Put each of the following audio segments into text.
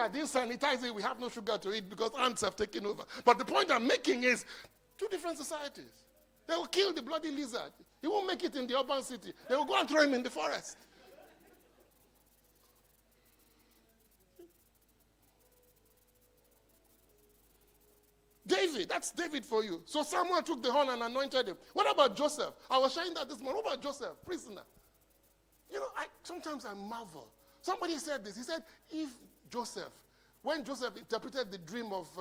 I didn't sanitize it, we have no sugar to eat because ants have taken over. But the point I'm making is, two different societies. They will kill the bloody lizard. He won't make it in the urban city. They will go and throw him in the forest. David, that's David for you. So Samuel took the horn and anointed him. What about Joseph? I was sharing that this morning. What about Joseph, prisoner? You know, sometimes I marvel. Somebody said this. He said, if Joseph, when Joseph interpreted the dream of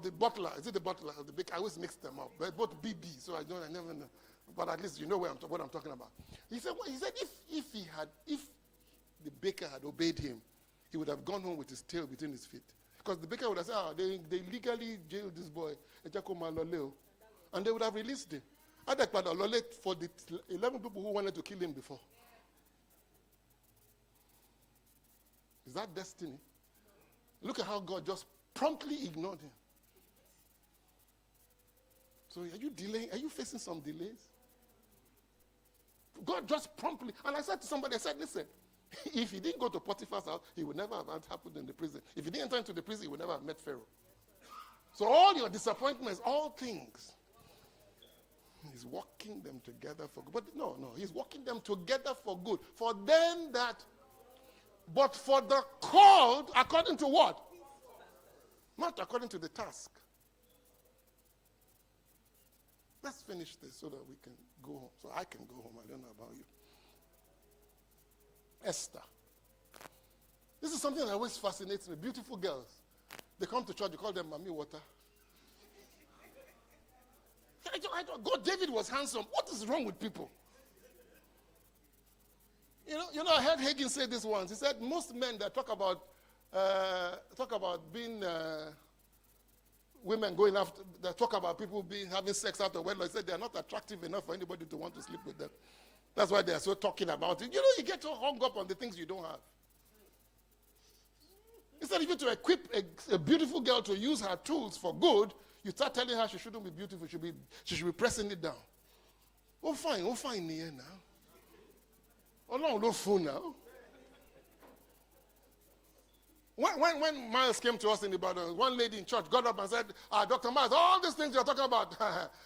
the butler, is it the butler or the baker? I always mix them up. But both BB, so I never know. But at least you know what I'm talking about. He said if the baker had obeyed him, he would have gone home with his tail between his feet. Because the baker would have said, they legally jailed this boy, and they would have released him. For the 11 people who wanted to kill him before. Is that destiny? Look at how God just promptly ignored him. So are you delaying? Are you facing some delays? God just promptly, and I said to somebody, I said, listen, if he didn't go to Potiphar's house, he would never have happened in the prison. If he didn't enter into the prison, he would never have met Pharaoh. So all your disappointments, all things, he's working them together for good. But no, he's working them together for good. For them that, but for the called, according to what? Not according to the task. Let's finish this so that we can go home. So I can go home. I don't know about you. Esther. This is something that always fascinates me. Beautiful girls. They come to church, you call them Mami Water. God, David was handsome. What is wrong with people? You know, I heard Hagin say this once. He said most men that talk about being women going after, that talk about people having sex after wedlock, he said they are not attractive enough for anybody to want to sleep with them. That's why they are so talking about it. You know, you get so hung up on the things you don't have. Instead of you to equip a beautiful girl to use her tools for good, you start telling her she shouldn't be beautiful, she should be pressing it down. Oh, fine, here now. Oh, no fool now. When Miles came to us in Ibadan, one lady in church got up and said, Dr. Miles, all these things you're talking about,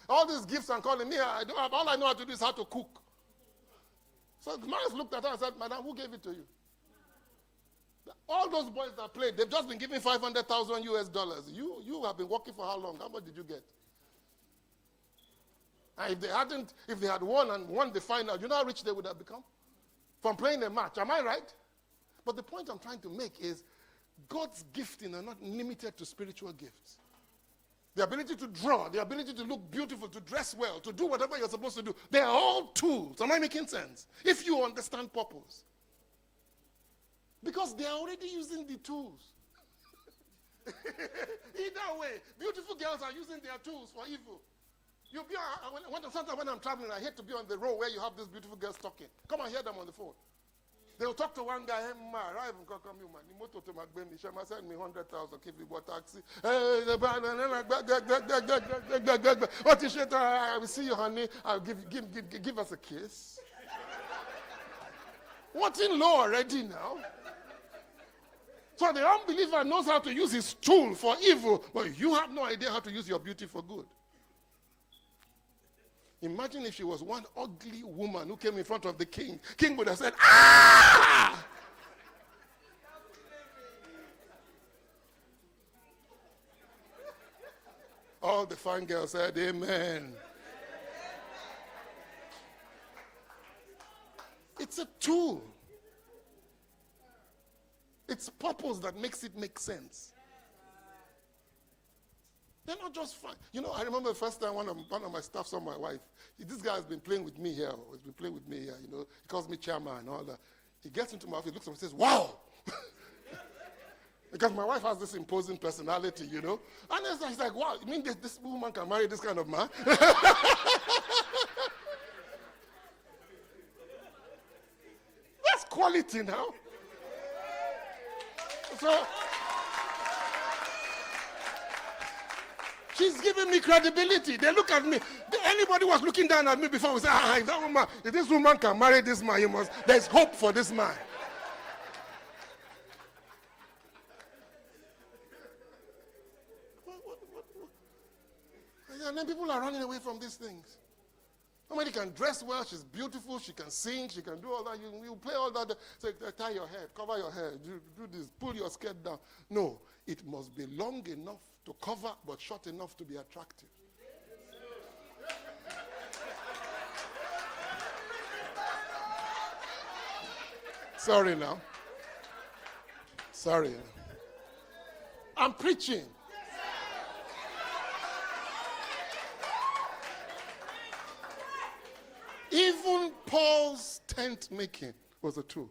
all these gifts and calling me, I don't have, all I know how to do is how to cook. So Miles looked at her and said, Madam, who gave it to you? All those boys that played, they've just been given $500,000 US. You have been working for how long? How much did you get? And if they had won and won the final, you know how rich they would have become? From playing a match, am I right? But the point I'm trying to make is God's gifting are not limited to spiritual gifts. The ability to draw, the ability to look beautiful, to dress well, to do whatever you're supposed to do, they are all tools. Am I making sense? If you understand purpose. Because they are already using the tools. Either way, beautiful girls are using their tools for evil. Sometimes when I'm traveling, I hate to be on the road where you have these beautiful girls talking. Come and hear them on the phone. They will talk to one guy, hey, ma, I even come you, man. The motor to my baby, she must send me 100,000, give me what taxi. What is it? I will see you, honey. I'll give us a kiss. What's in law already now? So the unbeliever knows how to use his tool for evil, but you have no idea how to use your beauty for good. Imagine if she was one ugly woman who came in front of the king. King would have said, ah! All the fine girls said, amen. It's a tool. It's purpose that makes it make sense. They're not just fine. You know, I remember the first time one of my staff saw my wife. This guy has been playing with me here. He's been playing with me here. You know, he calls me chairman and all that. He gets into my office, looks at me and says, wow. Because my wife has this imposing personality, you know. And he's like, wow, you mean this woman can marry this kind of man? That's quality now. So, she's giving me credibility. They look at me. Anybody was looking down at me before we say, if this woman can marry this man, there's hope for this man. And then people are running away from these things. Somebody can dress well, she's beautiful, she can sing, she can do all that. You play all that. Say, tie your hair, cover your hair, do this, pull your skirt down. No, it must be long enough to cover, but short enough to be attractive. Sorry now. Sorry. I'm preaching. Even Paul's tent making was a tool.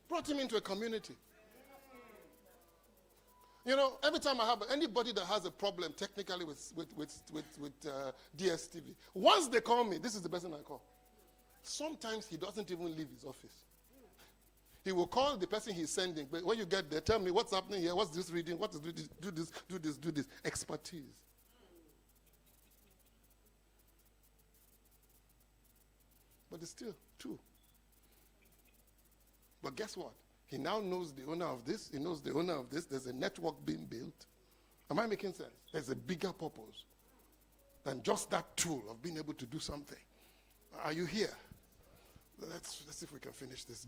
Brought him into a community. You know, every time I have anybody that has a problem technically with DSTV, once they call me, this is the person I call. Sometimes he doesn't even leave his office. He will call the person he's sending, but when you get there, tell me what's happening here, what's this reading, what is this, do this, do this, do this. Expertise. But it's still two. But guess what? He now knows the owner of this, he knows the owner of this, there's a network being built. Am I making sense? There's a bigger purpose than just that tool of being able to do something. Are you here? Let's see if we can finish this.